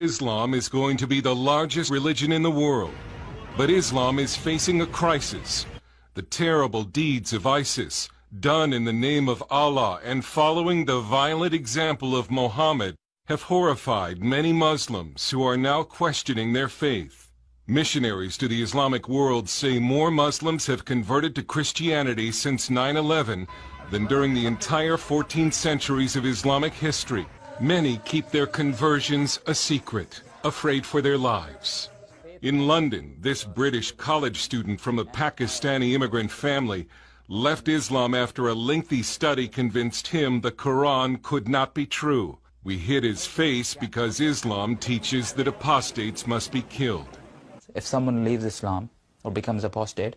Islam is going to be the largest religion in the world, but Islam is facing a crisis. The terrible deeds of ISIS, done in the name of Allah and following the violent example of Muhammad, have horrified many Muslims who are now questioning their faith. Missionaries to the Islamic world say more Muslims have converted to Christianity since 9/11 than during the entire 14 centuries of Islamic history. Many keep their conversions a secret, afraid for their lives. In London, this British college student from a Pakistani immigrant family left Islam after a lengthy study convinced him the Quran could not be true. We hid his face because Islam teaches that apostates must be killed. If someone leaves Islam or becomes apostate,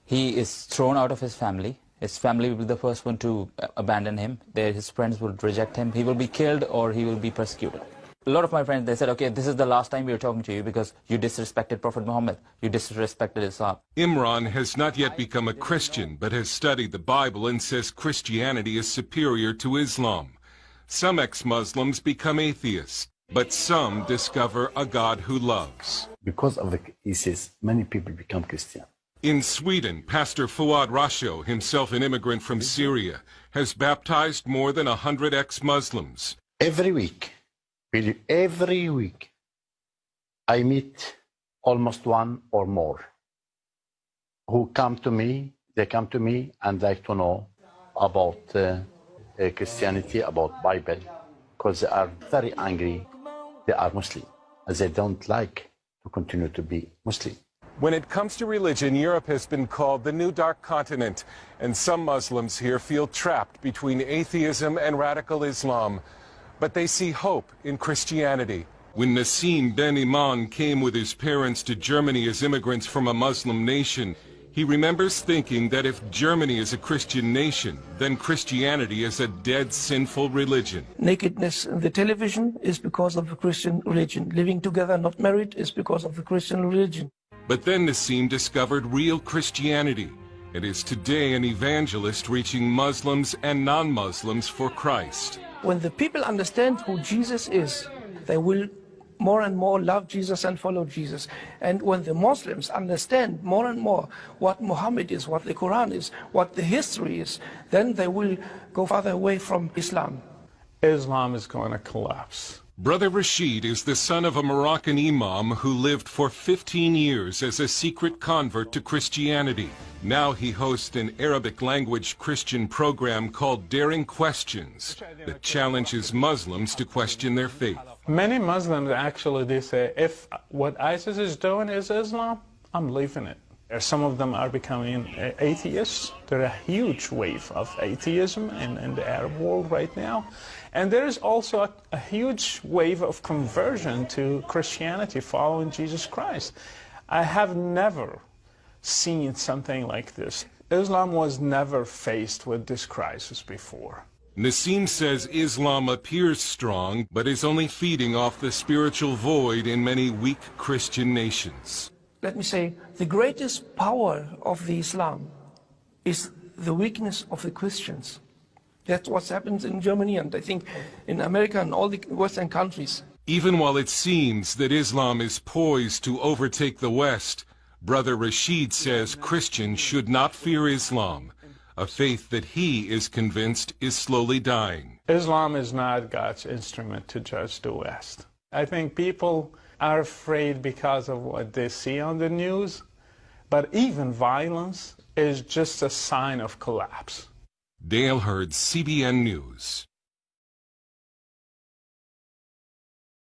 he is thrown out of his family. His family will be the first one to abandon him. His friends will reject him. He will be killed or he will be persecuted. A lot of my friends, they said, okay, this is the last time we are talking to you because you disrespected Prophet Muhammad. You disrespected Islam. Imran has not yet become a Christian, but has studied the Bible and says Christianity is superior to Islam. Some ex-Muslims become atheists, but some discover a God who loves. Because of the ISIS, many people become Christian. In Sweden, Pastor Fuad Rasho, himself an immigrant from Syria, has baptized more than 100 ex-Muslims. Every week, really every week, I meet almost one or more who come to me. They come to me and like to know about Christianity, about Bible, because they are very angry. They are Muslim, as they don't like to continue to be Muslim. When it comes to religion, Europe has been called the new dark continent, and some Muslims here feel trapped between atheism and radical Islam. But they see hope in Christianity. When Nassim Ben Iman came with his parents to Germany as immigrants from a Muslim nation, he remembers thinking that if Germany is a Christian nation, then Christianity is a dead, sinful religion. Nakedness in the television is because of the Christian religion. Living together, not married, is because of the Christian religion. But then Nassim discovered real Christianity and is today an evangelist reaching Muslims and non-Muslims for Christ. When the people understand who Jesus is, they will more and more love Jesus and follow Jesus. And when the Muslims understand more and more what Muhammad is, what the Quran is, what the history is, then they will go farther away from Islam. Islam is going to collapse. Brother Rashid is the son of a Moroccan imam who lived for 15 years as a secret convert to Christianity. Now he hosts an Arabic-language Christian program called Daring Questions that challenges Muslims to question their faith. Many Muslims actually, they say, if what ISIS is doing is Islam, I'm leaving it. Some of them are becoming atheists. There's a huge wave of atheism in the Arab world right now. And there is also a huge wave of conversion to Christianity following Jesus Christ. I have never seen something like this. Islam was never faced with this crisis before. Nassim says Islam appears strong, but is only feeding off the spiritual void in many weak Christian nations. Let me say, the greatest power of the Islam is the weakness of the Christians. That's what happens in Germany and I think in America and all the Western countries. Even while it seems that Islam is poised to overtake the West, Brother Rashid says Christians should not fear Islam, a faith that he is convinced is slowly dying. Islam is not God's instrument to judge the West. I think people are afraid because of what they see on the news, but even violence is just a sign of collapse. Dale Hurd, CBN News.